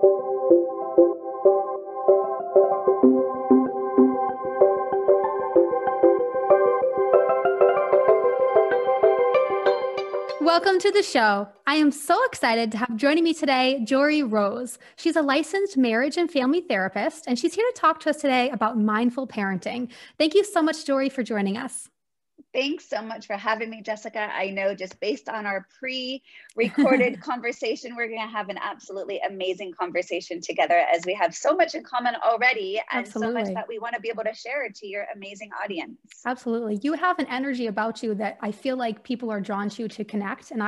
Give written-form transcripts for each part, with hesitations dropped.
Welcome to the show. I am so excited to have joining me today, Joree Rose. She's a licensed marriage and family therapist, and she's here to talk to us today about mindful parenting. Thank you so much, Joree, for joining us. Thanks so much for having me, Jessica. I know just based on our pre-recorded conversation, we're going to have an absolutely amazing conversation together, as we have so much in common already and Absolutely. so much that we want to be able to share to your amazing audience. Absolutely. You have an energy about you that I feel like people are drawn to connect. And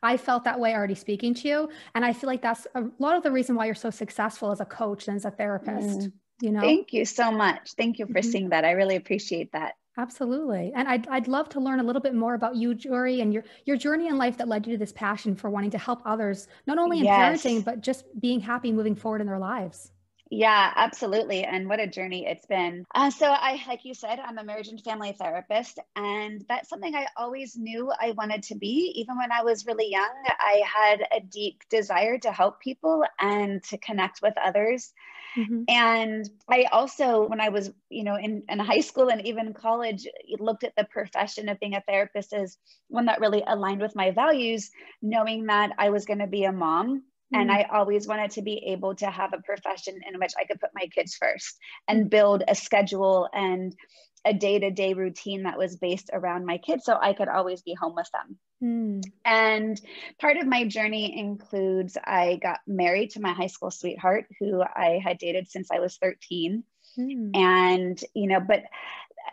I felt that way already speaking to you. And I feel like that's a lot of the reason why you're so successful as a coach and as a therapist. You know? Thank you so much. Thank you for seeing that. I really appreciate that. Absolutely. And I'd love to learn a little bit more about you, Joree, and your journey in life that led you to this passion for wanting to help others, not only in parenting, but just being happy moving forward in their lives. Yeah, absolutely. And what a journey it's been. So like you said, I'm a marriage and family therapist, and that's something I always knew I wanted to be. Even when I was really young, I had a deep desire to help people and to connect with others. And I also, when I was, in high school and even college, looked at the profession of being a therapist as one that really aligned with my values, knowing that I was going to be a mom. And I always wanted to be able to have a profession in which I could put my kids first and build a schedule and a day-to-day routine that was based around my kids, so I could always be home with them. And part of my journey includes I got married to my high school sweetheart, who I had dated since I was 13. And, but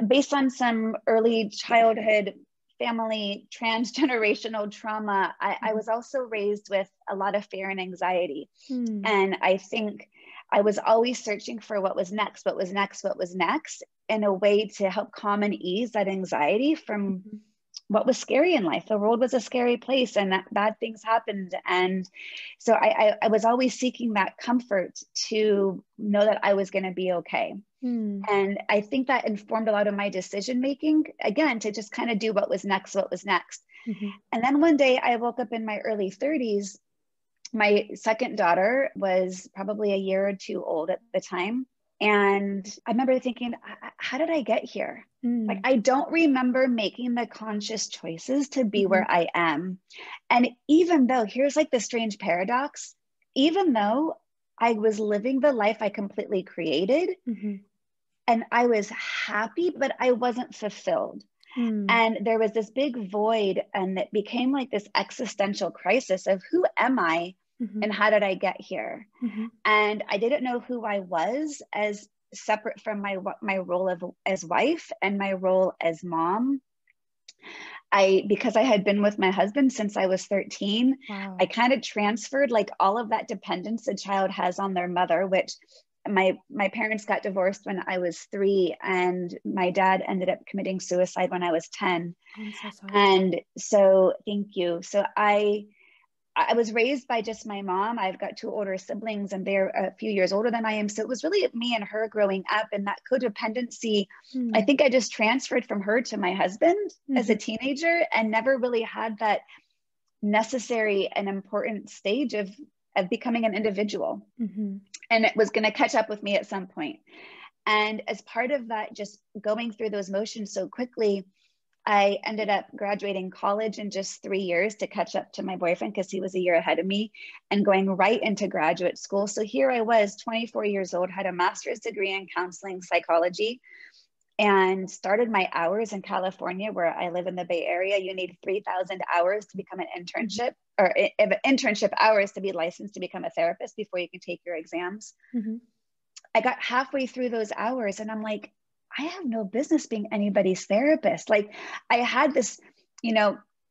based on some early childhood family transgenerational trauma, I was also raised with a lot of fear and anxiety. And I think I was always searching for what was next, in a way to help calm and ease that anxiety from what was scary in life. The world was a scary place, and that bad things happened. And so I was always seeking that comfort to know that I was going to be okay. And I think that informed a lot of my decision-making, again, to just kind of do what was next. And then one day I woke up in my early 30s. My second daughter was probably a year or two old at the time. And I remember thinking, how did I get here? Like, I don't remember making the conscious choices to be where I am. And even though, here's like the strange paradox, even though I was living the life I completely created, and I was happy, but I wasn't fulfilled. And there was this big void, and it became like this existential crisis of who am I and how did I get here? And I didn't know who I was as separate from my role as wife and my role as mom. Because I had been with my husband since I was 13, I kind of transferred like all of that dependence a child has on their mother, which my parents got divorced when I was 3, and my dad ended up committing suicide when I was 10. I'm so sorry. And so, thank you. So I was raised by just my mom. I've got 2 older siblings, and they're a few years older than I am. So it was really me and her growing up, and that codependency, I think I just transferred from her to my husband as a teenager, and never really had that necessary and important stage of becoming an individual. And it was going to catch up with me at some point. And as part of that, just going through those motions so quickly, I ended up graduating college in just 3 years to catch up to my boyfriend, because he was a year ahead of me, and going right into graduate school. So here I was, 24 years old, had a master's degree in counseling psychology, and started my hours in California, where I live in the Bay Area. You need 3,000 hours to become an internship, or internship hours to be licensed to become a therapist before you can take your exams. I got halfway through those hours, and I'm like, I have no business being anybody's therapist. Like, I had this,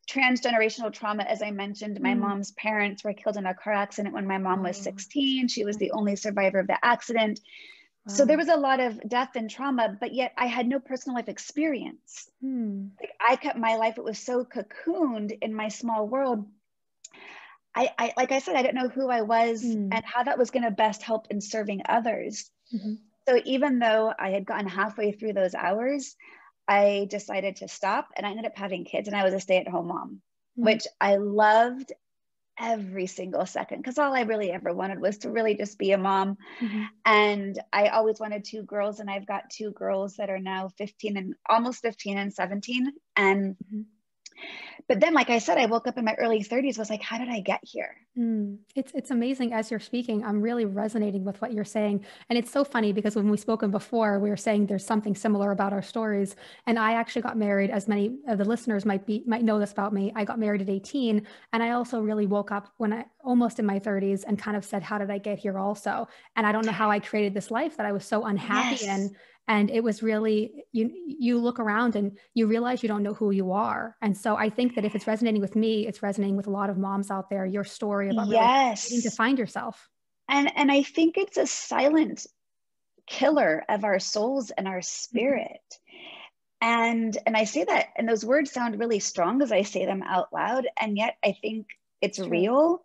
transgenerational trauma. As I mentioned, my mom's parents were killed in a car accident when my mom was 16. She was the only survivor of the accident. So there was a lot of death and trauma, but yet I had no personal life experience. Like, I kept my life, it was so cocooned in my small world. I like I said, I didn't know who I was and how that was going to best help in serving others. So even though I had gotten halfway through those hours, I decided to stop, and I ended up having kids, and I was a stay-at-home mom, which I loved every single second, because all I really ever wanted was to really just be a mom. Mm-hmm. And I always wanted two girls, and I've got two girls that are now 15 and almost 15 and 17. And Mm-hmm. but then, like I said, I woke up in my early 30s, was like, how did I get here? It's amazing as you're speaking. I'm really resonating with what you're saying. And it's so funny because when we spoken before, we were saying there's something similar about our stories. And I actually got married, as many of the listeners might know this about me. I got married at 18. And I also really woke up when I almost in my 30s and kind of said, how did I get here also? And I don't know how I created this life that I was so unhappy Yes. in. And it was really, you look around and you realize you don't know who you are. And so I think that if it's resonating with me, it's resonating with a lot of moms out there, your story about really needing to find yourself. And I think it's a silent killer of our souls and our spirit. And I say that, and those words sound really strong as I say them out loud. And yet I think it's real.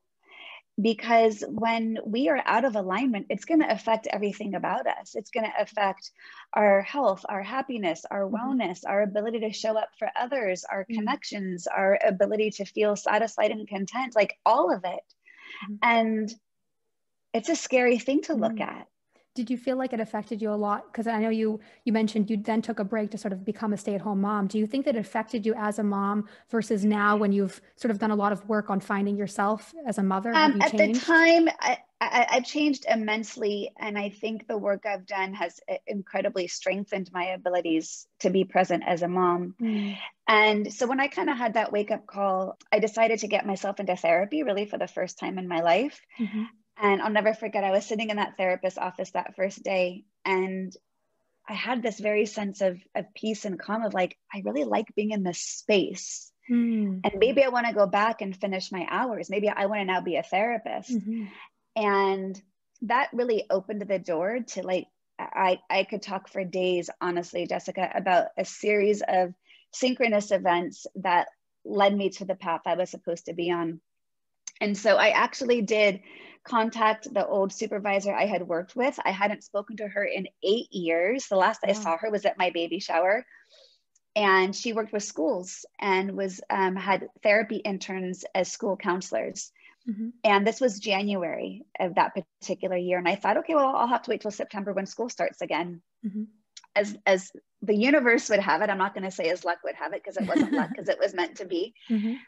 Because when we are out of alignment, it's going to affect everything about us. It's going to affect our health, our happiness, our wellness, our ability to show up for others, our connections, our ability to feel satisfied and content, like all of it. And it's a scary thing to look at. Did you feel like it affected you a lot? Because I know you mentioned you then took a break to sort of become a stay-at-home mom. Do you think that it affected you as a mom versus now when you've sort of done a lot of work on finding yourself as a mother? Have you changed? At the time, I've changed immensely. And I think the work I've done has incredibly strengthened my abilities to be present as a mom. And so when I kind of had that wake-up call, I decided to get myself into therapy really for the first time in my life. And I'll never forget, I was sitting in that therapist's office that first day, and I had this very sense of peace and calm of like, I really like being in this space. And maybe I want to go back and finish my hours. Maybe I want to now be a therapist. And that really opened the door to like, I could talk for days, honestly, Jessica, about a series of synchronous events that led me to the path I was supposed to be on. And so I actually did contact the old supervisor I had worked with. I hadn't spoken to her in 8 years. The last I saw her was at my baby shower. And she worked with schools and was had therapy interns as school counselors. And this was January of that particular year. And I thought, okay, well, I'll have to wait till September when school starts again. As the universe would have it, I'm not going to say as luck would have it, because it wasn't luck, because it was meant to be.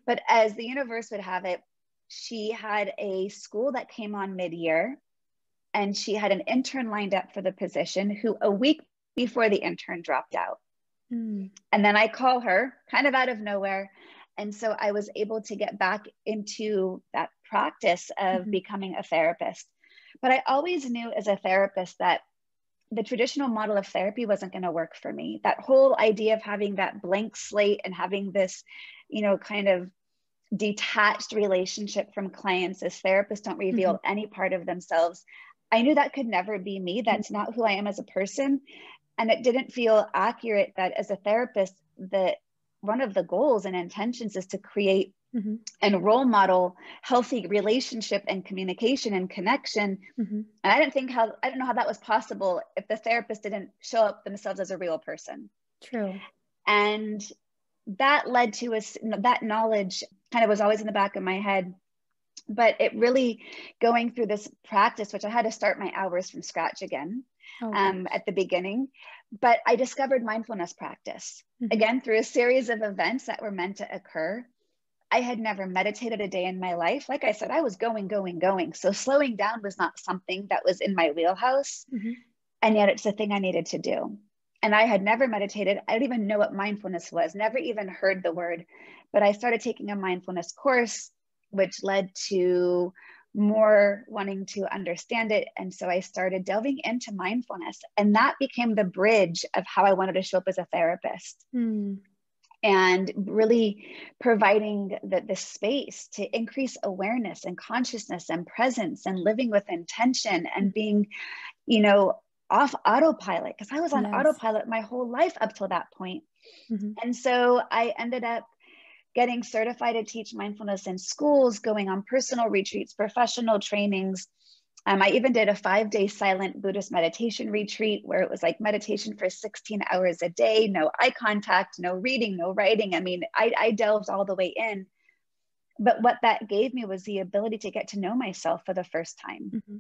But as the universe would have it, she had a school that came on mid-year, and she had an intern lined up for the position who a week before the intern dropped out. And then I call her kind of out of nowhere. And so I was able to get back into that practice of becoming a therapist. But I always knew as a therapist that the traditional model of therapy wasn't going to work for me. That whole idea of having that blank slate and having this, kind of detached relationship from clients, as therapists don't reveal any part of themselves. I knew that could never be me. That's not who I am as a person. And it didn't feel accurate that as a therapist, that one of the goals and intentions is to create and role model healthy relationship and communication and connection. And I don't know how that was possible if the therapist didn't show up themselves as a real person. True. And that led to that knowledge kind of was always in the back of my head. But it really going through this practice, which I had to start my hours from scratch again at the beginning. But I discovered mindfulness practice again through a series of events that were meant to occur. I had never meditated a day in my life. Like I said, I was going. So slowing down was not something that was in my wheelhouse. And yet it's the thing I needed to do. And I had never meditated. I didn't even know what mindfulness was, never even heard the word. But I started taking a mindfulness course, which led to more wanting to understand it. And so I started delving into mindfulness. And that became the bridge of how I wanted to show up as a therapist. And really providing the space to increase awareness and consciousness and presence and living with intention and being, off autopilot, because I was on autopilot my whole life up till that point. And so I ended up getting certified to teach mindfulness in schools, going on personal retreats, professional trainings. I even did a 5-day silent Buddhist meditation retreat where it was like meditation for 16 hours a day, no eye contact, no reading, no writing. I mean, I delved all the way in. But what that gave me was the ability to get to know myself for the first time, Mm-hmm.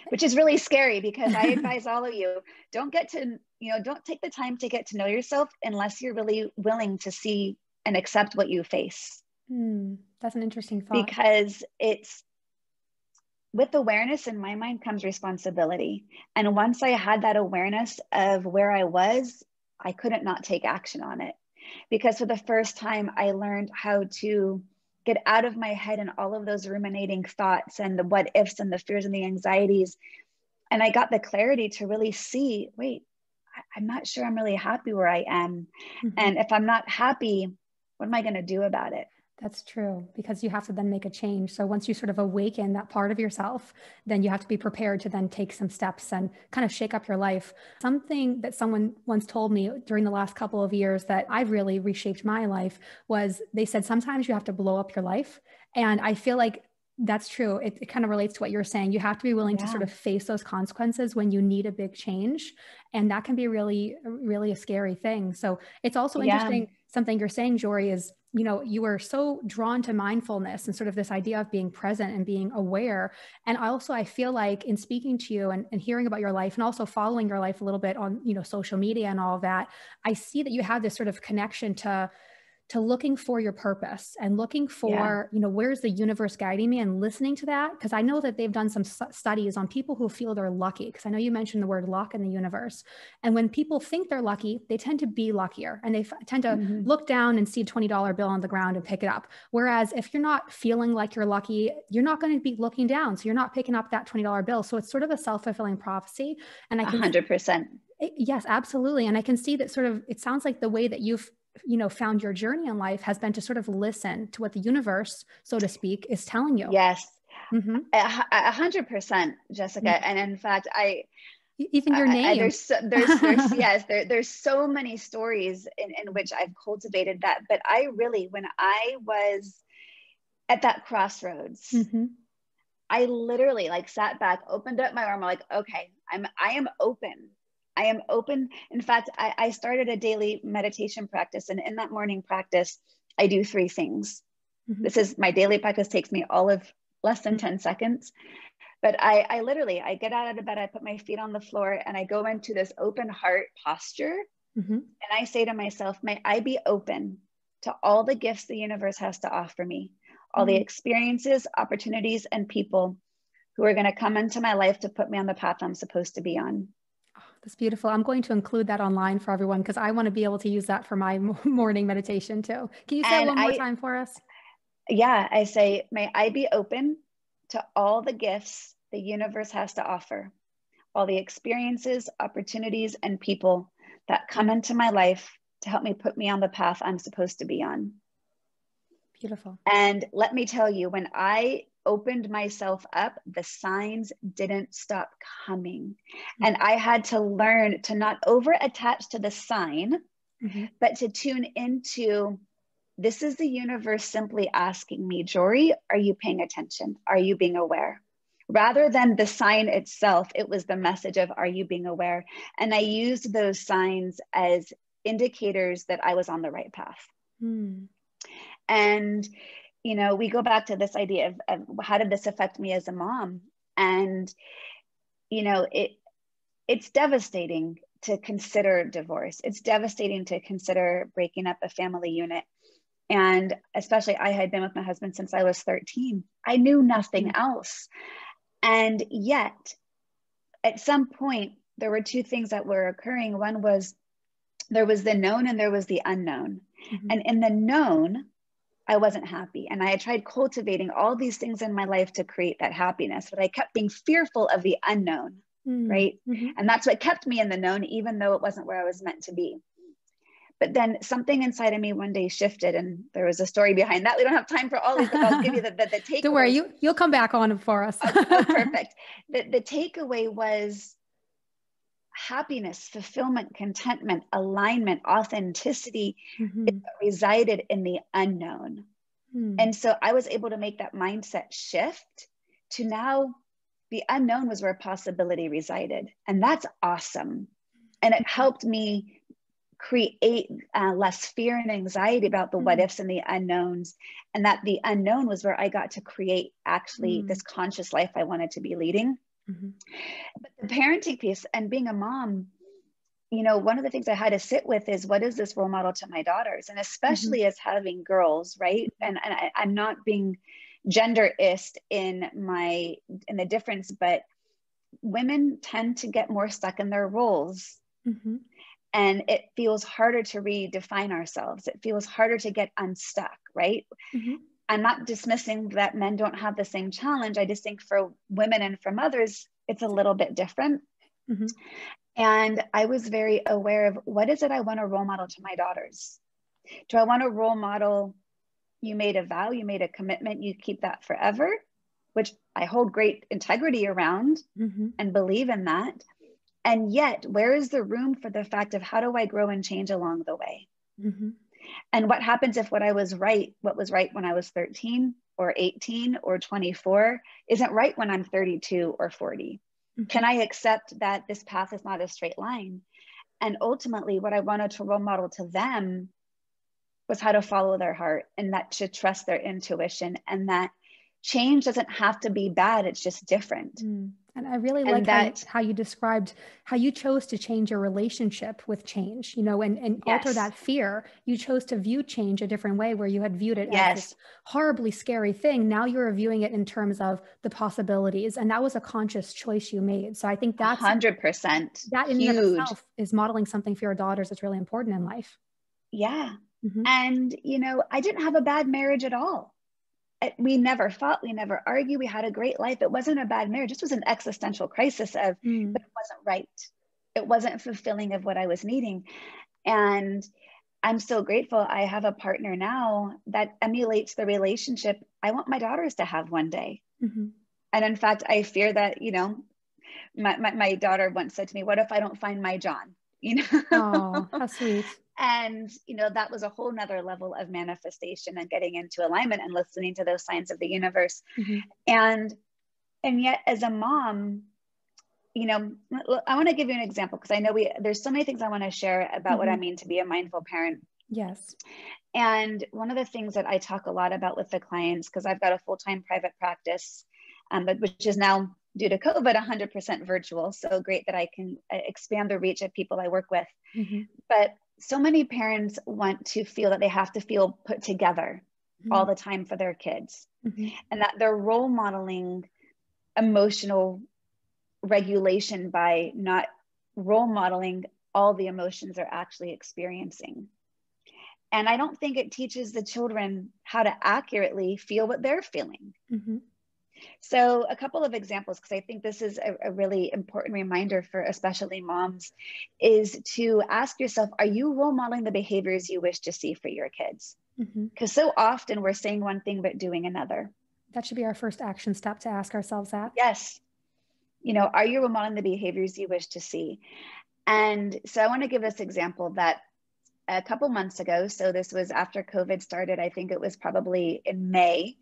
which is really scary, because I advise all of you, don't take the time to get to know yourself unless you're really willing to see and accept what you face. That's an interesting thought. Because with awareness, in my mind, comes responsibility. And once I had that awareness of where I was, I couldn't not take action on it. Because for the first time, I learned how to get out of my head and all of those ruminating thoughts and the what ifs and the fears and the anxieties. And I got the clarity to really see, wait, I'm not sure I'm really happy where I am. Mm-hmm. And if I'm not happy, what am I going to do about it? That's true, because you have to then make a change. So once you sort of awaken that part of yourself, then you have to be prepared to then take some steps and kind of shake up your life. Something that someone once told me during the last couple of years that I've really reshaped my life was, they said, sometimes you have to blow up your life. And I feel like that's true. It kind of relates to what you're saying. You have to be willing to sort of face those consequences when you need a big change. And that can be really, really a scary thing. So it's also interesting. Something you're saying, Joree, is, you were so drawn to mindfulness and sort of this idea of being present and being aware. And I feel like in speaking to you and hearing about your life and also following your life a little bit on, social media and all of that, I see that you have this sort of connection to looking for your purpose and looking for, where's the universe guiding me, and listening to that. Because I know that they've done some studies on people who feel they're lucky. Because I know you mentioned the word luck in the universe. And when people think they're lucky, they tend to be luckier, and they tend to look down and see a $20 bill on the ground and pick it up. Whereas if you're not feeling like you're lucky, you're not going to be looking down. So you're not picking up that $20 bill. So it's sort of a self-fulfilling prophecy. And I can 100%. Yes, absolutely. And I can see that sort of, it sounds like the way that you've found your journey in life has been to sort of listen to what the universe, so to speak, is telling you. Yes. 100%, Jessica. And in fact, even your name, there's so many stories in which I've cultivated that. But when I was at that crossroads, I literally sat back, opened up my arm, like, okay, I am open. I am open. In fact, I started a daily meditation practice. And in that morning practice, I do 3 things. This is my daily practice, takes me all of less than 10 seconds. But I literally get out of bed, I put my feet on the floor, and I go into this open heart posture. And I say to myself, may I be open to all the gifts the universe has to offer me, all the experiences, opportunities, and people who are going to come into my life to put me on the path I'm supposed to be on. That's beautiful. I'm going to include that online for everyone, because I want to be able to use that for my morning meditation too. Can you say it one more time for us? Yeah, I say, may I be open to all the gifts the universe has to offer, all the experiences, opportunities, and people that come into my life to help me put me on the path I'm supposed to be on. Beautiful. And let me tell you, when I opened myself up, the signs didn't stop coming. And I had to learn to not over attach to the sign, but to tune into, this is the universe simply asking me, Joree, are you paying attention? Are you being aware? Rather than the sign itself, it was the message of, are you being aware? And I used those signs as indicators that I was on the right path. And we go back to this idea of how did this affect me as a mom? And, it's devastating to consider divorce. It's devastating to consider breaking up a family unit. And especially, I had been with my husband since I was 13. I knew nothing else. And yet, at some point, there were 2 things that were occurring. One was, there was the known and there was the unknown. And in the known, I wasn't happy. And I had tried cultivating all these things in my life to create that happiness, but I kept being fearful of the unknown, right? And that's what kept me in the known, even though it wasn't where I was meant to be. But then something inside of me one day shifted, and there was a story behind that. We don't have time for all these, but I'll give you the takeaway. Don't worry, you'll come back on it for us. Perfect. The takeaway was happiness, fulfillment, contentment, alignment, authenticity resided in the unknown. And so I was able to make that mindset shift to now the unknown was where possibility resided. And that's awesome. And it helped me create less fear and anxiety about the what ifs and the unknowns, and that the unknown was where I got to create actually this conscious life I wanted to be leading. But the parenting piece and being a mom, you know, one of the things I had to sit with is, what is this role model to my daughters? And especially as having girls, right? And I'm not being genderist in the difference, but women tend to get more stuck in their roles. And it feels harder to redefine ourselves. It feels harder to get unstuck, right? I'm not dismissing that men don't have the same challenge. I just think for women and for mothers, it's a little bit different. And I was very aware of, what is it I want to role model to my daughters? Do I want to role model, you made a vow, you made a commitment, you keep that forever, which I hold great integrity around and believe in that. And yet, where is the room for the fact of, how do I grow and change along the way? And what happens if what was right when I was 13 or 18 or 24 isn't right when I'm 32 or 40? Can I accept that this path is not a straight line? And ultimately, what I wanted to role model to them was how to follow their heart, and that to trust their intuition, and that change doesn't have to be bad. It's just different. And I really like how you described how you chose to change your relationship with change, you know, and alter that fear. You chose to view change a different way, where you had viewed it as this horribly scary thing. Now you're viewing it in terms of the possibilities. And that was a conscious choice you made. So I think that's 100%. That in and of itself is modeling something for your daughters that's really important in life. Yeah. And, you know, I didn't have a bad marriage at all. We never fought. We never argued. We had a great life. It wasn't a bad marriage. This was an existential crisis of, but it wasn't right. It wasn't fulfilling of what I was needing. And I'm so grateful I have a partner now that emulates the relationship I want my daughters to have one day. And in fact, I fear that, you know, my daughter once said to me, what if I don't find my John? You know? Oh, how sweet. And, you know, that was a whole nother level of manifestation and getting into alignment and listening to those signs of the universe. And yet as a mom, you know, I want to give you an example, because I know there's so many things I want to share about what I mean to be a mindful parent. Yes. And one of the things that I talk a lot about with the clients, because I've got a full-time private practice, but which is now, due to COVID, 100% virtual. So great that I can expand the reach of people I work with. But so many parents want to feel that they have to feel put together all the time for their kids, and that they're role modeling emotional regulation by not role modeling all the emotions they're actually experiencing. And I don't think it teaches the children how to accurately feel what they're feeling. So a couple of examples, because I think this is a really important reminder for especially moms, is to ask yourself, are you role modeling the behaviors you wish to see for your kids? Because so often we're saying one thing, but doing another. That should be our first action step to ask ourselves that. Yes. You know, are you role modeling the behaviors you wish to see? And so I want to give this example that a couple months ago, so this was after COVID started, I think it was probably in May,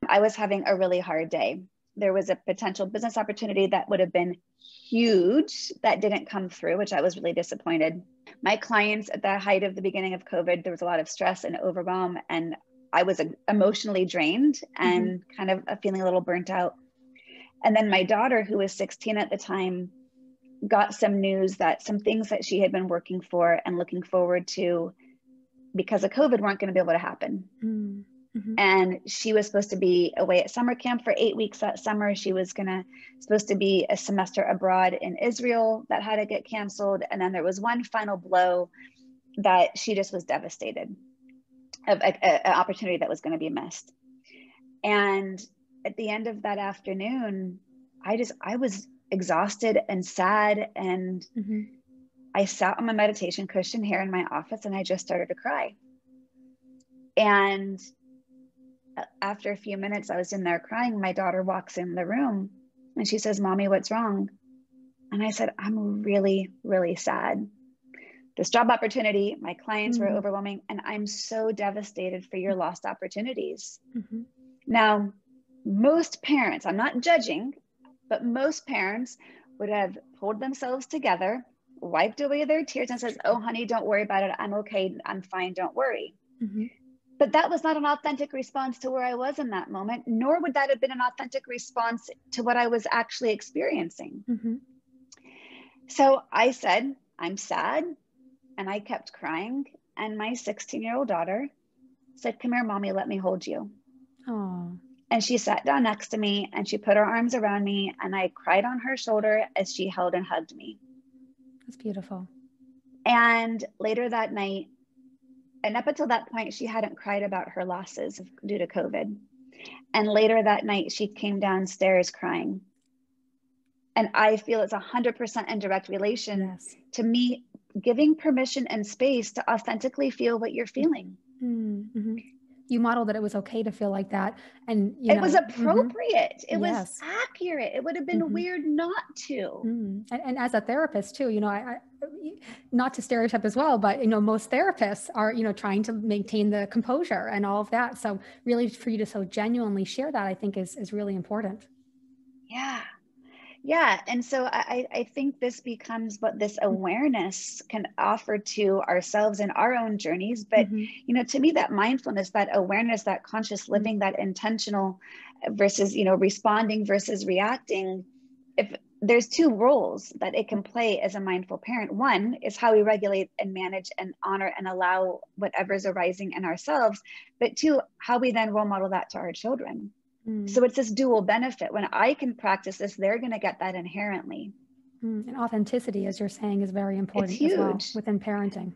I was having a really hard day. There was a potential business opportunity that would have been huge that didn't come through, which I was really disappointed. My clients at the height of the beginning of COVID, there was a lot of stress and overwhelm, and I was emotionally drained and kind of feeling a little burnt out. And then my daughter, who was 16 at the time, got some news that some things that she had been working for and looking forward to because of COVID weren't going to be able to happen. And she was supposed to be away at summer camp for 8 weeks that summer. She was supposed to be a semester abroad in Israel that had to get canceled. And then there was one final blow that she just was devastated of an opportunity that was going to be missed. And at the end of that afternoon, I was exhausted and sad. And I sat on my meditation cushion here in my office and I just started to cry. And after a few minutes, I was in there crying. My daughter walks in the room and she says, "Mommy, what's wrong?" And I said, "I'm really, really sad. This job opportunity, my clients were overwhelming, and I'm so devastated for your lost opportunities." Now, most parents, I'm not judging, but most parents would have pulled themselves together, wiped away their tears and says, oh, honey, don't worry about it. I'm okay. I'm fine. Don't worry. Mm-hmm. But that was not an authentic response to where I was in that moment, nor would that have been an authentic response to what I was actually experiencing. Mm-hmm. So I said, I'm sad. And I kept crying. And my 16-year-old daughter said, come here, mommy, let me hold you. Oh. And she sat down next to me and she put her arms around me and I cried on her shoulder as she held and hugged me. That's beautiful. And later that night, and up until that point, she hadn't cried about her losses due to COVID. And later that night, she came downstairs crying. And I feel it's 100% in direct relation to me giving permission and space to authentically feel what you're feeling. Mm-hmm. You modeled that it was okay to feel like that. And it was appropriate. Mm-hmm. It was accurate. It would have been weird not to. And as a therapist too, I not to stereotype as well, but, most therapists are, trying to maintain the composure and all of that. So really for you to so genuinely share that, I think is really important. Yeah. Yeah. And so I think this becomes what this awareness can offer to ourselves in our own journeys. But, to me, that mindfulness, that awareness, that conscious living, that intentional versus, responding versus reacting, if there's two roles that it can play as a mindful parent. One is how we regulate and manage and honor and allow whatever's arising in ourselves. But two, how we then role model that to our children. So it's this dual benefit. When I can practice this, they're going to get that inherently. And authenticity, as you're saying, is very important it's huge. As well within parenting.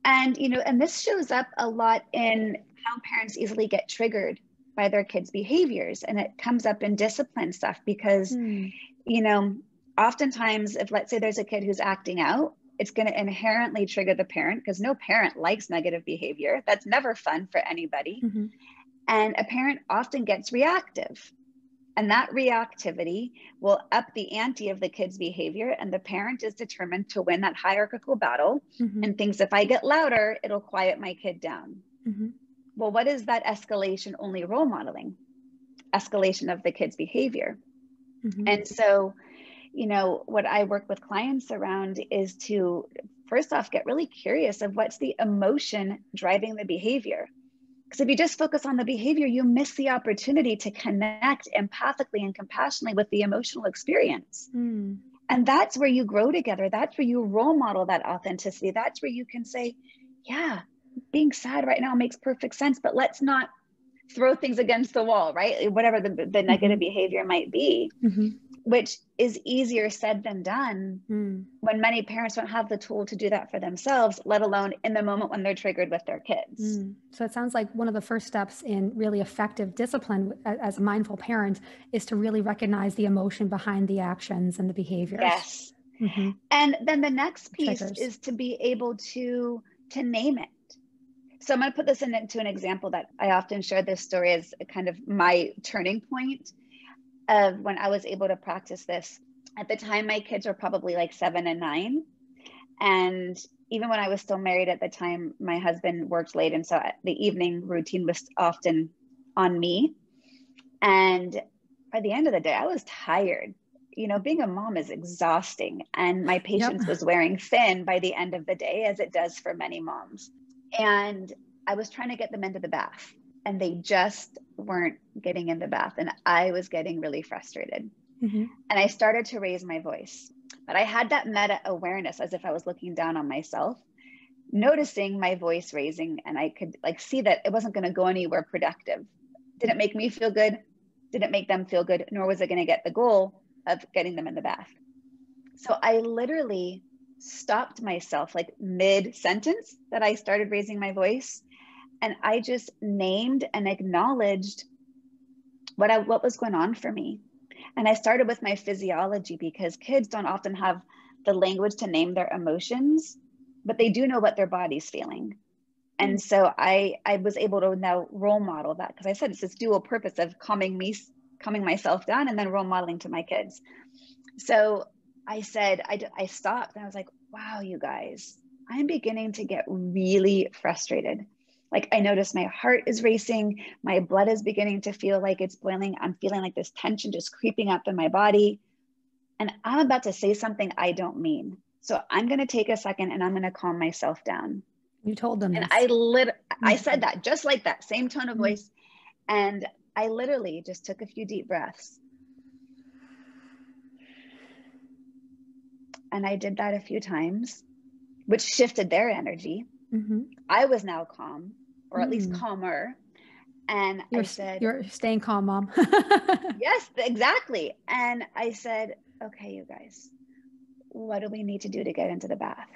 And, and this shows up a lot in how parents easily get triggered by their kids' behaviors. And it comes up in discipline stuff because, oftentimes if, let's say there's a kid who's acting out, it's going to inherently trigger the parent because no parent likes negative behavior. That's never fun for anybody. And a parent often gets reactive, and that reactivity will up the ante of the kid's behavior. And the parent is determined to win that hierarchical battle and thinks if I get louder, it'll quiet my kid down. Well, what is that escalation only role modeling? Escalation of the kid's behavior. And so, what I work with clients around is to first off, get really curious of what's the emotion driving the behavior. Because if you just focus on the behavior, you miss the opportunity to connect empathically and compassionately with the emotional experience. And that's where you grow together. That's where you role model that authenticity. That's where you can say, yeah, being sad right now makes perfect sense, but let's not throw things against the wall, right? Whatever the negative behavior might be, which is easier said than done when many parents don't have the tool to do that for themselves, let alone in the moment when they're triggered with their kids. So it sounds like one of the first steps in really effective discipline as a mindful parent is to really recognize the emotion behind the actions and the behaviors. Yes. And then the next piece is to be able to name it. So I'm going to put this into an example that I often share this story as kind of my turning point of when I was able to practice this. At the time, my kids were probably like 7 and 9. And even when I was still married at the time, my husband worked late. And so the evening routine was often on me. And by the end of the day, I was tired. Being a mom is exhausting. And my patience was wearing thin by the end of the day, as it does for many moms. And I was trying to get them into the bath. And they just weren't getting in the bath. And I was getting really frustrated. And I started to raise my voice. But I had that meta awareness as if I was looking down on myself, noticing my voice raising. And I could see that it wasn't going to go anywhere productive. Didn't make me feel good. Didn't make them feel good. Nor was it going to get the goal of getting them in the bath. So I literally stopped myself mid-sentence that I started raising my voice. And I just named and acknowledged what was going on for me. And I started with my physiology because kids don't often have the language to name their emotions, but they do know what their body's feeling. And so I was able to now role model that, because I said it's this dual purpose of calming myself down and then role modeling to my kids. So I said, I stopped and I was like, wow, you guys, I'm beginning to get really frustrated. I notice my heart is racing. My blood is beginning to feel like it's boiling. I'm feeling like this tension just creeping up in my body. And I'm about to say something I don't mean. So I'm going to take a second and I'm going to calm myself down. You told them And this. I said that just like that, same tone of voice. And I literally just took a few deep breaths. And I did that a few times, which shifted their energy. I was now calm, or at least calmer. And I said, "You're staying calm, Mom." Yes, exactly. And I said, okay, you guys, what do we need to do to get into the bath?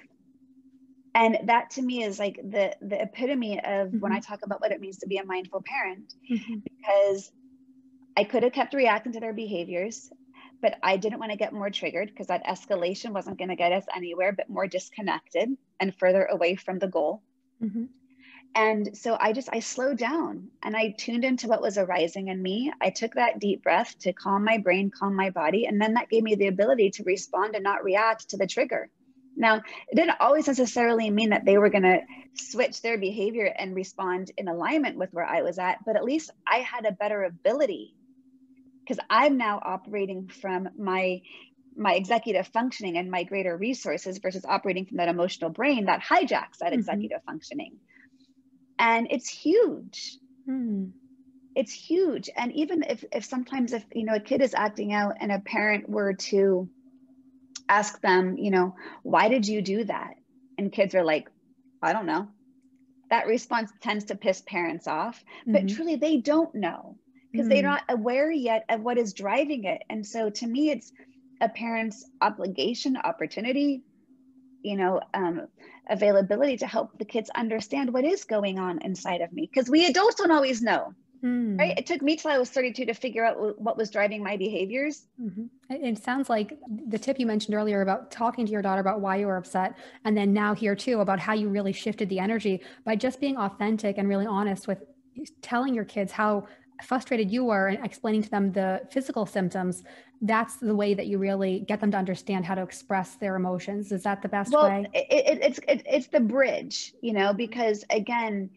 And that to me is like the epitome of when I talk about what it means to be a mindful parent, because I could have kept reacting to their behaviors, but I didn't want to get more triggered because that escalation wasn't going to get us anywhere, but more disconnected and further away from the goal. And so I slowed down and I tuned into what was arising in me. I took that deep breath to calm my brain, calm my body. And then that gave me the ability to respond and not react to the trigger. Now, it didn't always necessarily mean that they were going to switch their behavior and respond in alignment with where I was at, but at least I had a better ability because I'm now operating from my executive functioning and my greater resources versus operating from that emotional brain that hijacks that executive functioning. And it's huge. It's huge. And even if sometimes if, you know, a kid is acting out and a parent were to ask them, you know, why did you do that? And kids are like, I don't know. That response tends to piss parents off, but truly they don't know because they're not aware yet of what is driving it. And so to me, it's a parent's obligation, opportunity, you know, availability to help the kids understand what is going on inside of me. Because we adults don't always know, right? It took me till I was 32 to figure out what was driving my behaviors. It sounds like the tip you mentioned earlier about talking to your daughter about why you were upset. And then now here too, about how you really shifted the energy by just being authentic and really honest with telling your kids how frustrated you were and explaining to them the physical symptoms. That's the way that you really get them to understand how to express their emotions. Is that the best way? It's the bridge, you know, because again,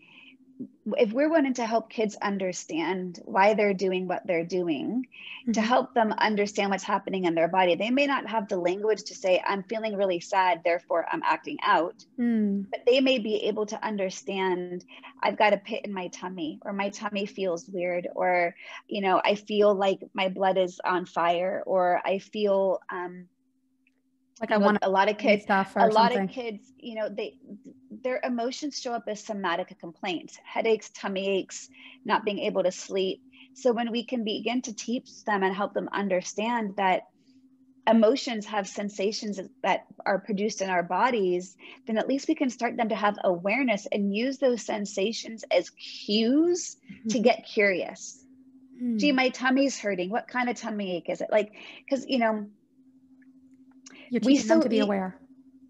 if we're wanting to help kids understand why they're doing what they're doing, to help them understand what's happening in their body, they may not have the language to say, I'm feeling really sad, therefore I'm acting out. But they may be able to understand, I've got a pit in my tummy, or my tummy feels weird, or, you know, I feel like my blood is on fire, or I feel, like I want a lot of kids, you know, their emotions show up as somatic complaints, headaches, tummy aches, not being able to sleep. So when we can begin to teach them and help them understand that emotions have sensations that are produced in our bodies, then at least we can start them to have awareness and use those sensations as cues to get curious. Gee, my tummy's hurting. What kind of tummy ache is it? Like, because, you know, you're teaching them to be aware.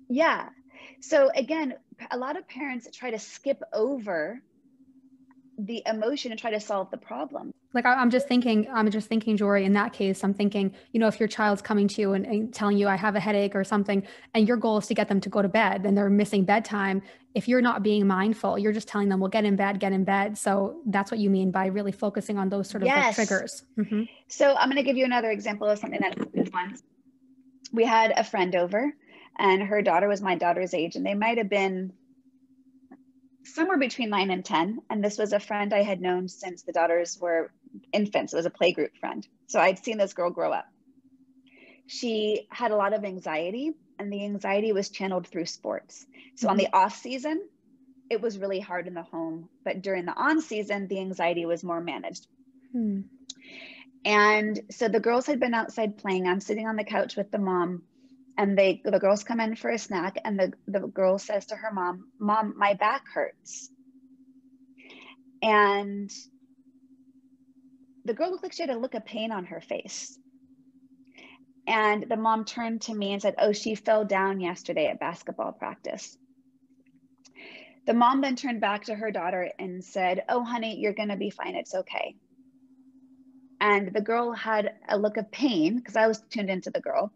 Yeah. So again, a lot of parents try to skip over the emotion and try to solve the problem. Like I'm just thinking, Joree, in that case, I'm thinking, you know, if your child's coming to you and telling you I have a headache or something, and your goal is to get them to go to bed and they're missing bedtime, if you're not being mindful, you're just telling them, well, get in bed. So that's what you mean by really focusing on those sort of like triggers. So I'm going to give you another example of something that happened once. We had a friend over and her daughter was my daughter's age, and they might have been somewhere between 9 and 10. And this was a friend I had known since the daughters were infants. It was a playgroup friend. So I'd seen this girl grow up. She had a lot of anxiety, and the anxiety was channeled through sports. So on the off season, it was really hard in the home, but during the on season, the anxiety was more managed. And so the girls had been outside playing. I'm sitting on the couch with the mom, and the girls come in for a snack, and the girl says to her mom, "Mom, my back hurts." And the girl looked like she had a look of pain on her face. And the mom turned to me and said, "Oh, she fell down yesterday at basketball practice." The mom then turned back to her daughter and said, "Oh, honey, you're going to be fine. It's okay." And the girl had a look of pain because I was tuned into the girl.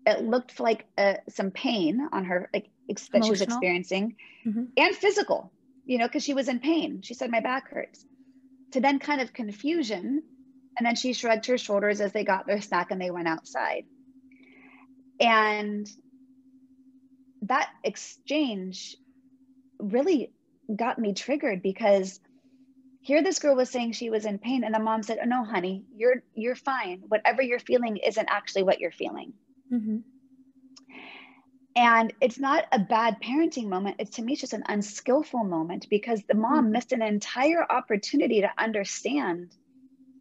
It looked like some pain on her, like that she was experiencing, and physical, you know, because she was in pain. She said, "My back hurts." To then kind of confusion. And then she shrugged her shoulders as they got their snack and they went outside. And that exchange really got me triggered, because here this girl was saying she was in pain, and the mom said, "Oh, no, honey, you're fine. Whatever you're feeling isn't actually what you're feeling." Mm-hmm. And it's not a bad parenting moment. It's, to me, it's just an unskillful moment, because the mom missed an entire opportunity to understand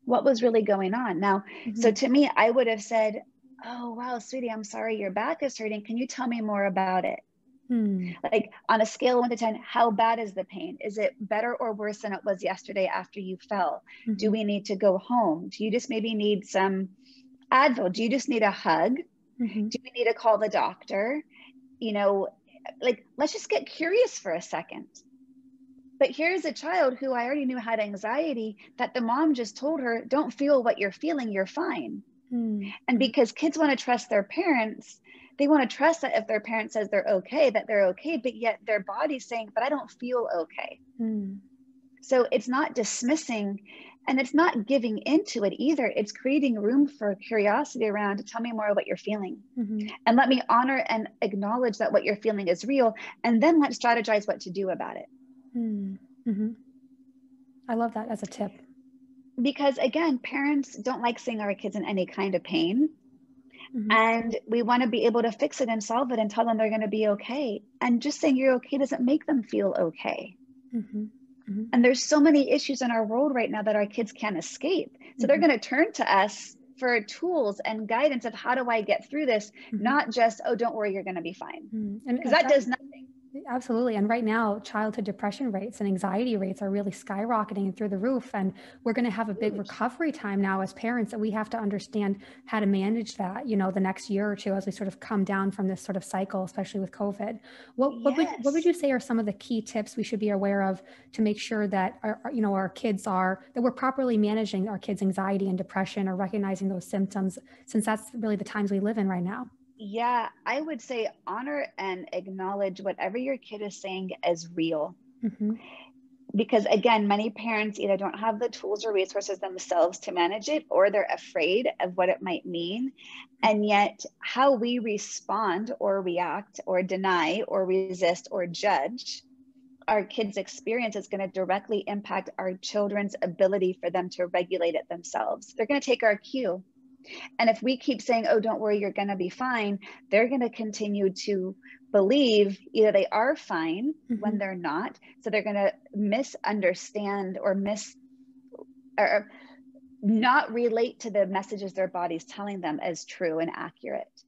what was really going on. Now, so to me, I would have said, "Oh, wow, sweetie, I'm sorry your back is hurting. Can you tell me more about it?" Like, on a scale of 1 to 10, how bad is the pain? Is it better or worse than it was yesterday after you fell? Do we need to go home? Do you just maybe need some Advil? Do you just need a hug? Do we need to call the doctor? You know, like, let's just get curious for a second. But here's a child who I already knew had anxiety, that the mom just told her, "Don't feel what you're feeling, you're fine." And because kids want to trust their parents, they want to trust that if their parent says they're okay, that they're okay, but yet their body's saying, "But I don't feel okay." So it's not dismissing, and it's not giving into it either. It's creating room for curiosity around, "Tell me more what you're feeling. And let me honor and acknowledge that what you're feeling is real. And then let's strategize what to do about it." I love that as a tip. Because again, parents don't like seeing our kids in any kind of pain. And we want to be able to fix it and solve it and tell them they're going to be okay. And just saying you're okay doesn't make them feel okay. And there's so many issues in our world right now that our kids can't escape. So they're going to turn to us for tools and guidance of, how do I get through this? Not just, "Oh, don't worry, you're going to be fine." Because that does nothing. Absolutely. And right now, childhood depression rates and anxiety rates are really skyrocketing through the roof. And we're going to have a big recovery time now as parents, that we have to understand how to manage that, you know, the next year or two, as we sort of come down from this sort of cycle, especially with COVID. What would you say are some of the key tips we should be aware of to make sure that our kids that we're properly managing our kids' anxiety and depression, or recognizing those symptoms, since that's really the times we live in right now? Yeah, I would say honor and acknowledge whatever your kid is saying as real. Because again, many parents either don't have the tools or resources themselves to manage it, or they're afraid of what it might mean. And yet how we respond or react or deny or resist or judge our kids' experience is going to directly impact our children's ability for them to regulate it themselves. They're going to take our cue. And if we keep saying, "Oh, don't worry, you're going to be fine," they're going to continue to believe either they are fine when they're not. So they're going to misunderstand or not relate to the messages their body's telling them as true and accurate.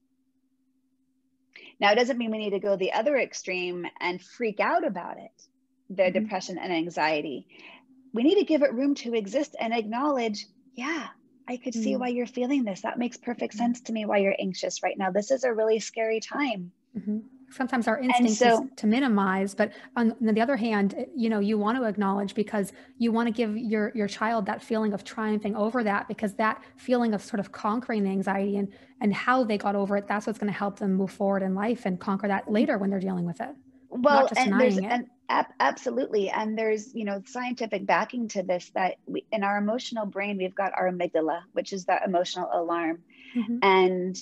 Now, it doesn't mean we need to go the other extreme and freak out about it, the depression and anxiety. We need to give it room to exist and acknowledge, "Yeah, I could see why you're feeling this. That makes perfect sense to me, why you're anxious right now. This is a really scary time." Sometimes our instinct is to minimize, but on the other hand, you want to acknowledge, because you want to give your child that feeling of triumphing over that, because that feeling of sort of conquering the anxiety and how they got over it, that's what's going to help them move forward in life and conquer that later when they're dealing with it. Well, not just denying it. Absolutely. And there's, scientific backing to this, that in our emotional brain, we've got our amygdala, which is that emotional alarm. And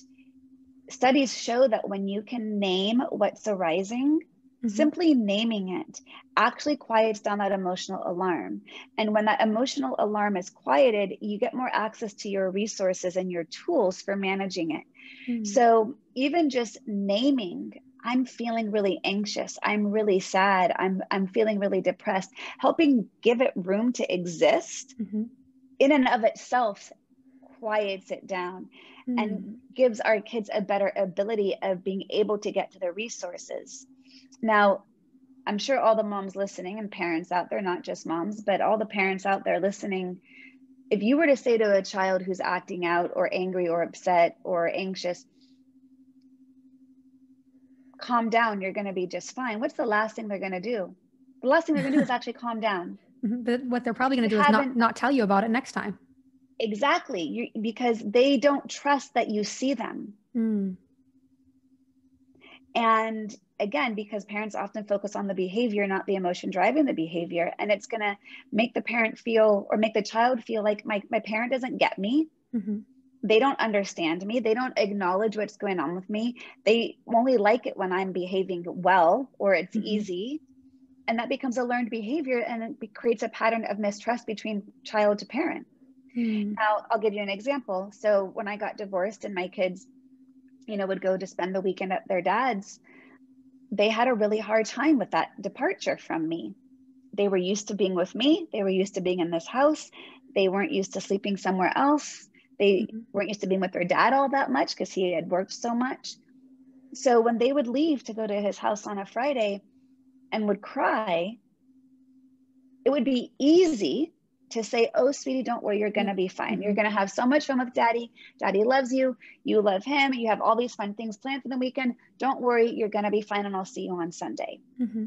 studies show that when you can name what's arising, simply naming it actually quiets down that emotional alarm. And when that emotional alarm is quieted, you get more access to your resources and your tools for managing it. So even just naming, "I'm feeling really anxious, I'm really sad, I'm feeling really depressed," helping give it room to exist in and of itself quiets it down and gives our kids a better ability of being able to get to the resources. Now, I'm sure all the moms listening, and parents out there, not just moms, but all the parents out there listening, if you were to say to a child who's acting out or angry or upset or anxious, "Calm down, you're going to be just fine," what's the last thing they're going to do? The last thing they're going to do is actually calm down. But what they're probably going to do is not tell you about it next time. Exactly. Because they don't trust that you see them. And again, because parents often focus on the behavior, not the emotion driving the behavior. And it's going to make the parent feel, or make the child feel like, my parent doesn't get me. They don't understand me. They don't acknowledge what's going on with me. They only like it when I'm behaving well or it's easy. And that becomes a learned behavior, and it creates a pattern of mistrust between child to parent. Now, I'll give you an example. So when I got divorced and my kids, would go to spend the weekend at their dad's, they had a really hard time with that departure from me. They were used to being with me. They were used to being in this house. They weren't used to sleeping somewhere else. They weren't used to being with their dad all that much because he had worked so much. So when they would leave to go to his house on a Friday and would cry, it would be easy to say, oh, sweetie, don't worry, you're going to be fine. You're going to have so much fun with daddy. Daddy loves you. You love him. You have all these fun things planned for the weekend. Don't worry, you're going to be fine, and I'll see you on Sunday.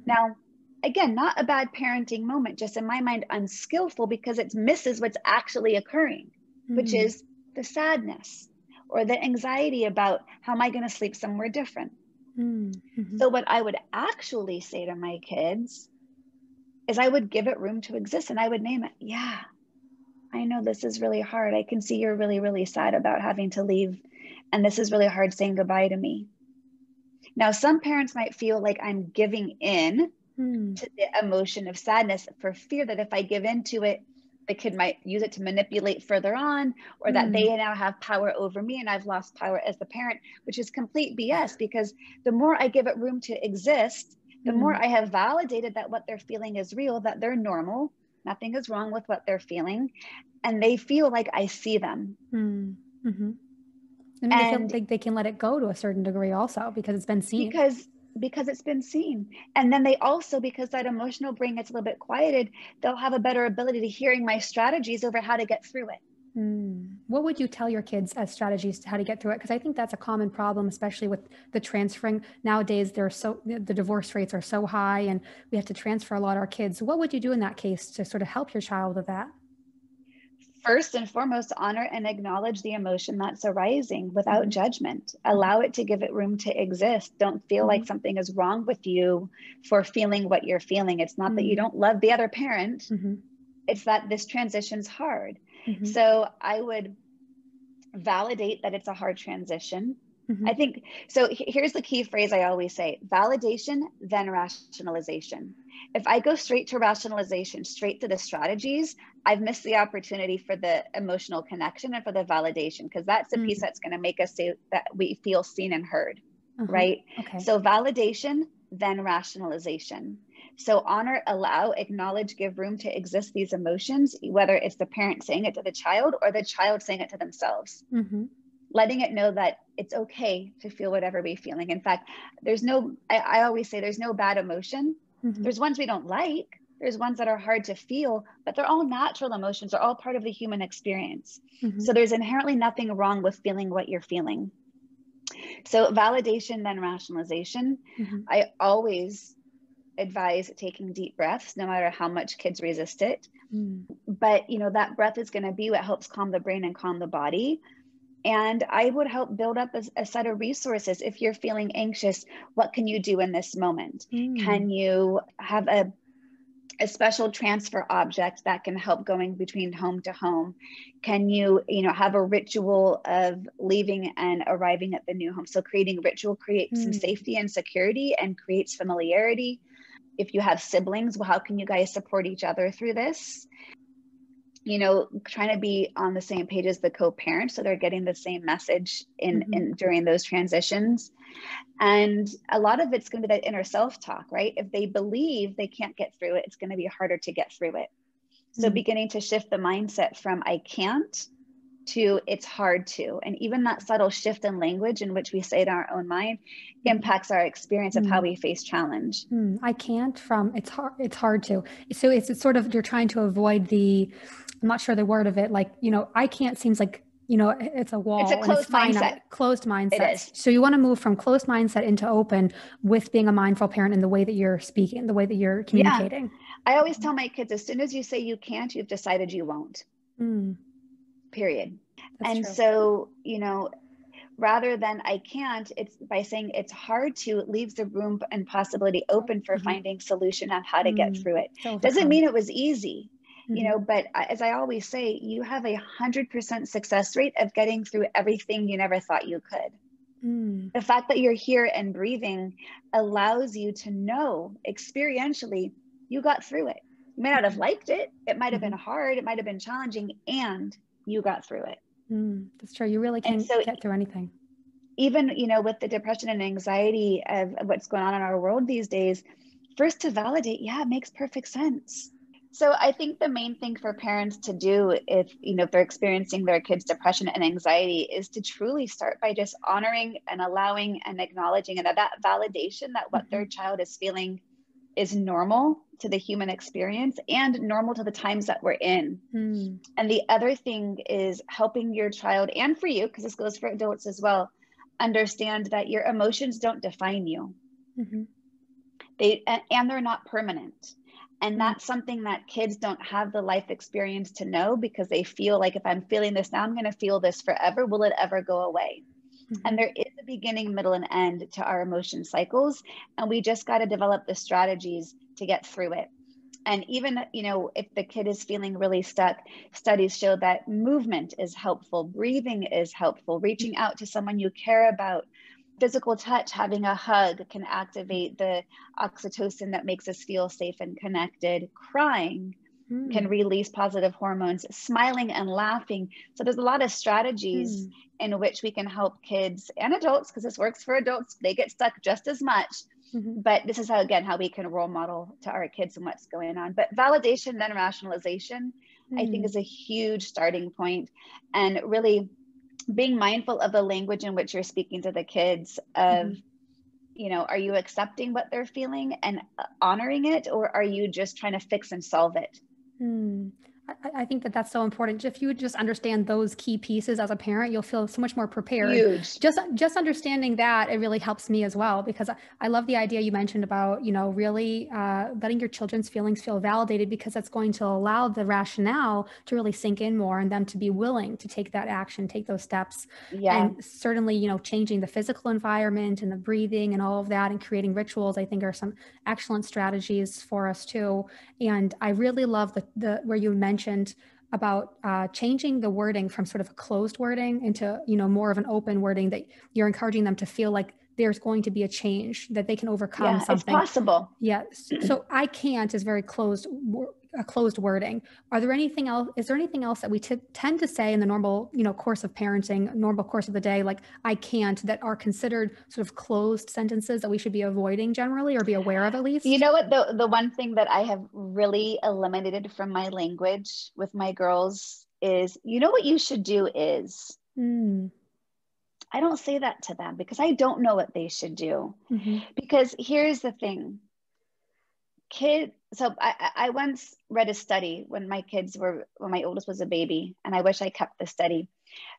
Now, again, not a bad parenting moment, just in my mind, unskillful, because it misses what's actually occurring, which is the sadness or the anxiety about how am I going to sleep somewhere different. So what I would actually say to my kids is I would give it room to exist, and I would name it. Yeah, I know this is really hard. I can see you're really, really sad about having to leave. And this is really hard saying goodbye to me. Now, some parents might feel like I'm giving in to the emotion of sadness for fear that if I give into it, the kid might use it to manipulate further on, or that they now have power over me and I've lost power as the parent, which is complete BS, because the more I give it room to exist, the more I have validated that what they're feeling is real, that they're normal, nothing is wrong with what they're feeling, and they feel like I see them. And they feel like they can let it go to a certain degree also, because it's been seen. Because it's been seen. And then they also, because that emotional brain gets a little bit quieted, they'll have a better ability to hearing my strategies over how to get through it. What would you tell your kids as strategies to how to get through it? Because I think that's a common problem, especially with the transferring. Nowadays, the divorce rates are so high, and we have to transfer a lot of our kids. What would you do in that case to sort of help your child with that? First and foremost, honor and acknowledge the emotion that's arising without judgment. Allow it to give it room to exist. Don't feel like something is wrong with you for feeling what you're feeling. It's not that you don't love the other parent. It's that this transition's hard. So I would validate that it's a hard transition. I think, so here's the key phrase I always say: validation, then rationalization. If I go straight to rationalization, straight to the strategies, I've missed the opportunity for the emotional connection and for the validation, because that's the piece that's going to make us say that we feel seen and heard, right? So validation, then rationalization. So honor, allow, acknowledge, give room to exist these emotions, whether it's the parent saying it to the child or the child saying it to themselves. Letting it know that it's okay to feel whatever we're feeling. In fact, I always say there's no bad emotion. There's ones we don't like. There's ones that are hard to feel, but they're all natural emotions. They're all part of the human experience. So there's inherently nothing wrong with feeling what you're feeling. So validation, then rationalization. I always advise taking deep breaths, no matter how much kids resist it. But that breath is going to be what helps calm the brain and calm the body. And I would help build up a set of resources. If you're feeling anxious, what can you do in this moment? Can you have a special transfer object that can help going between home to home? Can you, have a ritual of leaving and arriving at the new home? So creating ritual creates some safety and security and creates familiarity. If you have siblings, well, how can you guys support each other through this? Trying to be on the same page as the co-parent, so they're getting the same message in during those transitions. And a lot of it's going to be that inner self-talk, right? If they believe they can't get through it, it's going to be harder to get through it. So beginning to shift the mindset from I can't to it's hard to. And even that subtle shift in language in which we say it in our own mind impacts our experience of how we face challenge. I can't from it's hard to. So it's sort of, you're trying to avoid I'm not sure the word of it, like, I can't seems like, it's a wall. It's a closed mindset. Closed mindset. It is. So you want to move from closed mindset into open with being a mindful parent in the way that you're speaking, the way that you're communicating. Yeah. I always tell my kids, as soon as you say you can't, you've decided you won't. Period. That's true. So, rather than I can't, it's by saying it's hard to, it leaves the room and possibility open for finding solution on how to get through it. Doesn't mean it was easy. you know, but as I always say, you have 100% success rate of getting through everything you never thought you could. The fact that you're here and breathing allows you to know experientially you got through it. You may not have liked it. It might have been hard. It might have been challenging, and you got through it. That's true. You really can get through anything. Even, you know, with the depression and anxiety of what's going on in our world these days, first to validate, yeah, it makes perfect sense. So I think the main thing for parents to do if, you know, if they're experiencing their kids' depression and anxiety is to truly start by just honoring and allowing and acknowledging and that validation that what their child is feeling is normal to the human experience and normal to the times that we're in. And the other thing is helping your child, and for you, because this goes for adults as well, understand that your emotions don't define you. They're not permanent. And that's something that kids don't have the life experience to know, because they feel like, if I'm feeling this now, I'm going to feel this forever. Will it ever go away? And there is a beginning, middle, and end to our emotion cycles. And we just got to develop the strategies to get through it. And even, you know, if the kid is feeling really stuck, studies show that movement is helpful. Breathing is helpful. Reaching out to someone you care about. Physical touch, having a hug, can activate the oxytocin that makes us feel safe and connected. Crying can release positive hormones. Smiling and laughing. So there's a lot of strategies in which we can help kids and adults, because this works for adults. They get stuck just as much. But this is how, again, how we can role model to our kids and what's going on. But validation, then rationalization, I think is a huge starting point. And really being mindful of the language in which you're speaking to the kids of, you know, are you accepting what they're feeling and honoring it, or are you just trying to fix and solve it? I think that that's so important. If you just understand those key pieces as a parent, you'll feel so much more prepared. Huge. Just understanding that, it really helps me as well, because I love the idea you mentioned about, you know, really letting your children's feelings feel validated, because that's going to allow the rationale to really sink in more and them to be willing to take that action, take those steps. And certainly, you know, changing the physical environment and the breathing and all of that and creating rituals, I think are some excellent strategies for us too. And I really love the where you mentioned about changing the wording from sort of a closed wording into, you know, more of an open wording, that you're encouraging them to feel like there's going to be a change, that they can overcome something. It's possible. So I can't is very closed wording. Is there anything else that we tend to say in the normal, you know, course of parenting, normal course of the day, like I can't, that are considered sort of closed sentences that we should be avoiding generally, or be aware of at least? You know what, the one thing that I have really eliminated from my language with my girls is, you know what you should do is, I don't say that to them, because I don't know what they should do. Because here's the thing, so I once read a study when my oldest was a baby, and I wish I kept the study,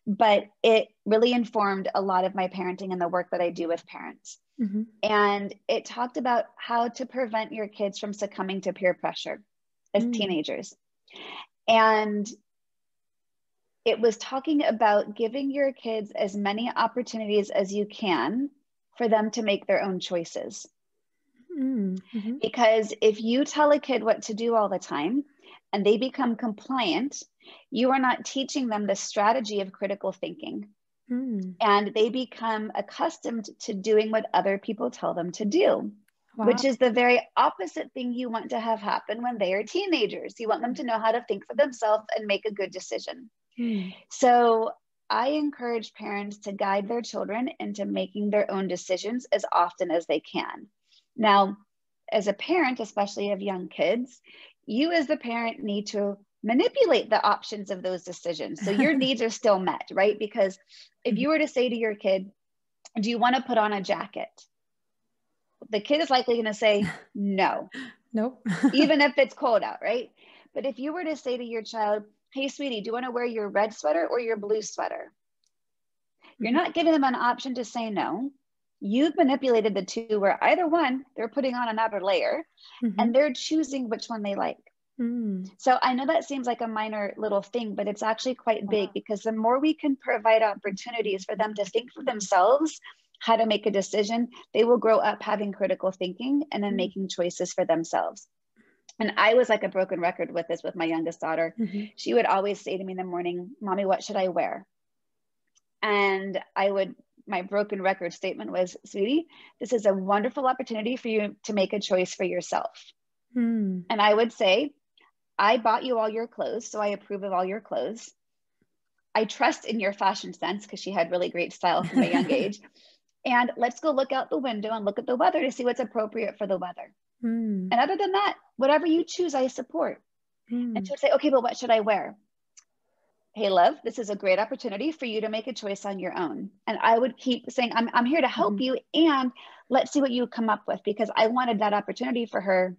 but it really informed a lot of my parenting and the work that I do with parents. And it talked about how to prevent your kids from succumbing to peer pressure as teenagers. And it was talking about giving your kids as many opportunities as you can for them to make their own choices. Because if you tell a kid what to do all the time and they become compliant, you are not teaching them the strategy of critical thinking. And they become accustomed to doing what other people tell them to do, which is the very opposite thing you want to have happen when they are teenagers. You want them to know how to think for themselves and make a good decision. So I encourage parents to guide their children into making their own decisions as often as they can. Now, as a parent, especially of young kids, you as the parent need to manipulate the options of those decisions, so your needs are still met, right? Because if you were to say to your kid, do you want to put on a jacket? The kid is likely going to say, no. Nope. Even if it's cold out, right? But if you were to say to your child, hey, sweetie, do you want to wear your red sweater or your blue sweater? You're not giving them an option to say no. You've manipulated the two, where either one, they're putting on another layer and they're choosing which one they like. So I know that seems like a minor little thing, but it's actually quite big, because the more we can provide opportunities for them to think for themselves, how to make a decision, they will grow up having critical thinking and then making choices for themselves. And I was like a broken record with this with my youngest daughter. She would always say to me in the morning, Mommy, what should I wear? And my broken record statement was, sweetie, this is a wonderful opportunity for you to make a choice for yourself. And I would say, I bought you all your clothes, so I approve of all your clothes. I trust in your fashion sense, because she had really great style from a young age. And let's go look out the window and look at the weather to see what's appropriate for the weather. And other than that, whatever you choose, I support. And she would say, okay, but what should I wear? Hey, love, this is a great opportunity for you to make a choice on your own. And I would keep saying, I'm here to help you, and let's see what you come up with, because I wanted that opportunity for her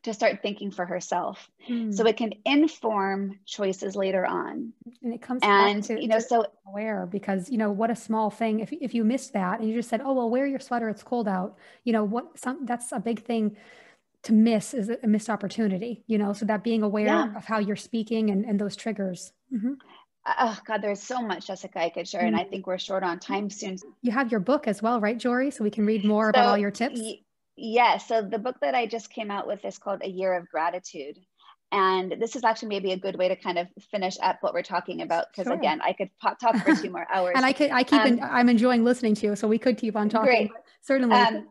to start thinking for herself, so it can inform choices later on. And it comes back to so aware, because, what a small thing. If you missed that and you just said, oh, well, wear your sweater, it's cold out, that's a big thing to miss, is a missed opportunity, so that being aware of how you're speaking and those triggers. Oh God, there's so much, Jessica, I could share. And I think we're short on time soon. You have your book as well, right, Joree? So we can read more about all your tips. Yeah. So the book that I just came out with is called A Year of Gratitude. And this is actually maybe a good way to kind of finish up what we're talking about. Because again, I could talk for 2 more hours. And I'm enjoying listening to you, so we could keep on talking. Great. Certainly.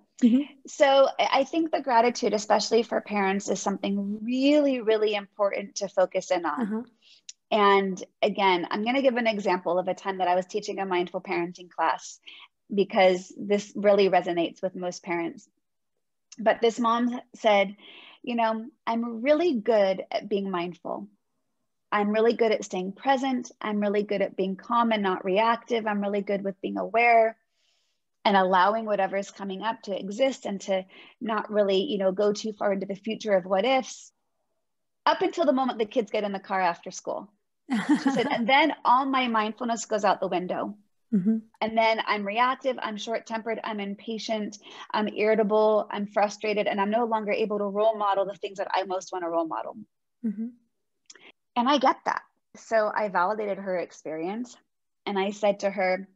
So I think the gratitude, especially for parents, is something really, really important to focus in on. And again, I'm going to give an example of a time that I was teaching a mindful parenting class, because this really resonates with most parents. But this mom said, I'm really good at being mindful. I'm really good at staying present. I'm really good at being calm and not reactive. I'm really good with being aware and allowing whatever is coming up to exist, and to not really, go too far into the future of what ifs, up until the moment the kids get in the car after school. She said, and then all my mindfulness goes out the window. And then I'm reactive, I'm short-tempered, I'm impatient, I'm irritable, I'm frustrated, and I'm no longer able to role model the things that I most want to role model. And I get that. So I validated her experience, and I said to her,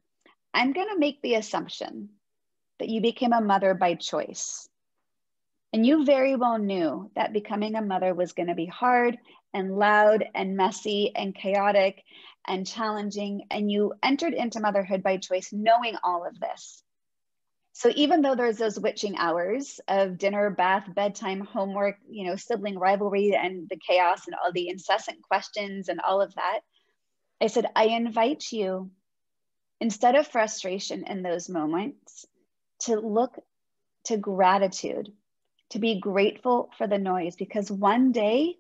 I'm going to make the assumption that you became a mother by choice. And you very well knew that becoming a mother was going to be hard and loud and messy and chaotic and challenging. And you entered into motherhood by choice, knowing all of this. So even though there's those witching hours of dinner, bath, bedtime, homework, sibling rivalry, and the chaos and all the incessant questions and all of that, I said, I invite you, instead of frustration in those moments, to look to gratitude, to be grateful for the noise, because one day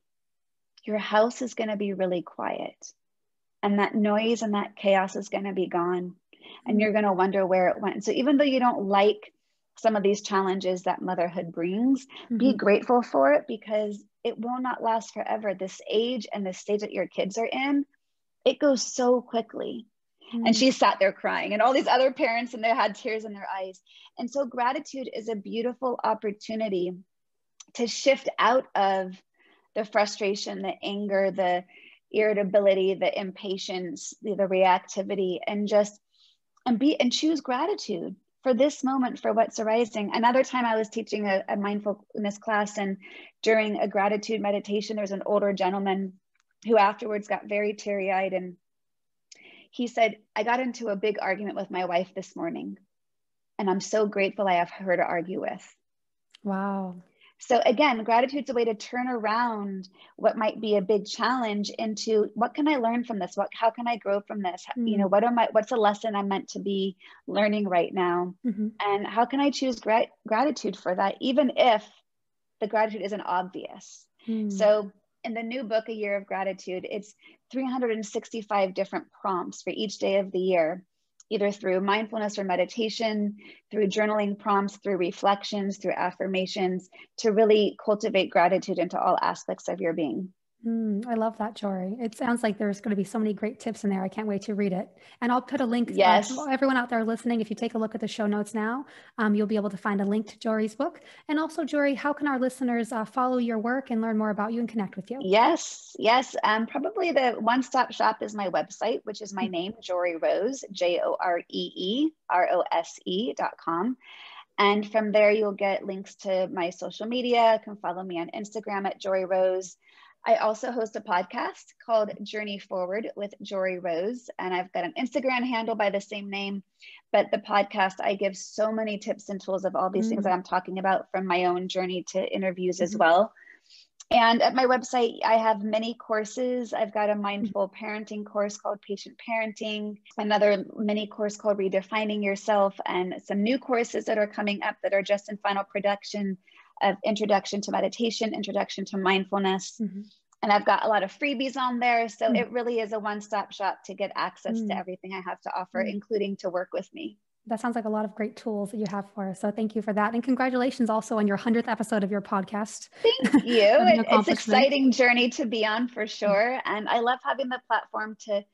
your house is going to be really quiet, and that noise and that chaos is going to be gone, and you're going to wonder where it went. So even though you don't like some of these challenges that motherhood brings, be grateful for it, because it will not last forever. This age and the stage that your kids are in, it goes so quickly. And she sat there crying, and all these other parents, and they had tears in their eyes. And so gratitude is a beautiful opportunity to shift out of the frustration, the anger, the irritability, the impatience, the reactivity, and choose gratitude for this moment, for what's arising. Another time I was teaching a mindfulness class, and during a gratitude meditation, there was an older gentleman who afterwards got very teary-eyed, and he said, I got into a big argument with my wife this morning, and I'm so grateful I have her to argue with. Wow. So again, gratitude's a way to turn around what might be a big challenge into, what can I learn from this? How can I grow from this? What's a lesson I'm meant to be learning right now? And how can I choose gratitude for that, even if the gratitude isn't obvious? So in the new book, A Year of Gratitude, it's 365 different prompts for each day of the year, either through mindfulness or meditation, through journaling prompts, through reflections, through affirmations, to really cultivate gratitude into all aspects of your being. I love that, Joree. It sounds like there's going to be so many great tips in there. I can't wait to read it. And I'll put a link to everyone out there listening. If you take a look at the show notes now, you'll be able to find a link to Joree's book. And also, Joree, how can our listeners follow your work and learn more about you and connect with you? Yes. Probably the one-stop shop is my website, which is my name, Joree Rose, JoreeRose.com. And from there, you'll get links to my social media. You can follow me on Instagram at Joree Rose. I also host a podcast called Journey Forward with Joree Rose, and I've got an Instagram handle by the same name. But the podcast, I give so many tips and tools of all these things that I'm talking about, from my own journey to interviews as well. And at my website, I have many courses. I've got a mindful parenting course called Patient Parenting, another mini course called Redefining Yourself, and some new courses that are coming up that are just in final production of Introduction to Meditation, Introduction to Mindfulness. And I've got a lot of freebies on there. So it really is a one-stop shop to get access to everything I have to offer, including to work with me. That sounds like a lot of great tools that you have for us. So thank you for that. And congratulations also on your 100th episode of your podcast. Thank you. It's an exciting journey to be on, for sure. And I love having the platform to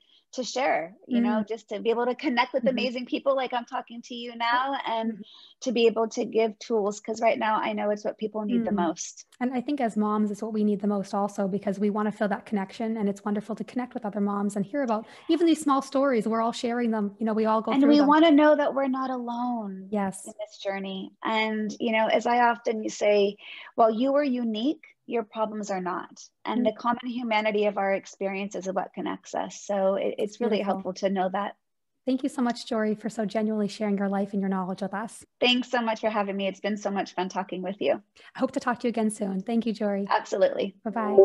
share, you know, just to be able to connect with amazing people like I'm talking to you now, and to be able to give tools, because right now I know it's what people need the most. And I think as moms, it's what we need the most also, because we want to feel that connection, and it's wonderful to connect with other moms and hear about even these small stories. We're all sharing them, you know, we all go through them. And we want to know that we're not alone in this journey. And, you know, as I often say, while you are unique, your problems are not. And the common humanity of our experiences is what connects us. So it's really helpful to know that. Thank you so much, Joree, for so genuinely sharing your life and your knowledge with us. Thanks so much for having me. It's been so much fun talking with you. I hope to talk to you again soon. Thank you, Joree. Absolutely. Bye-bye.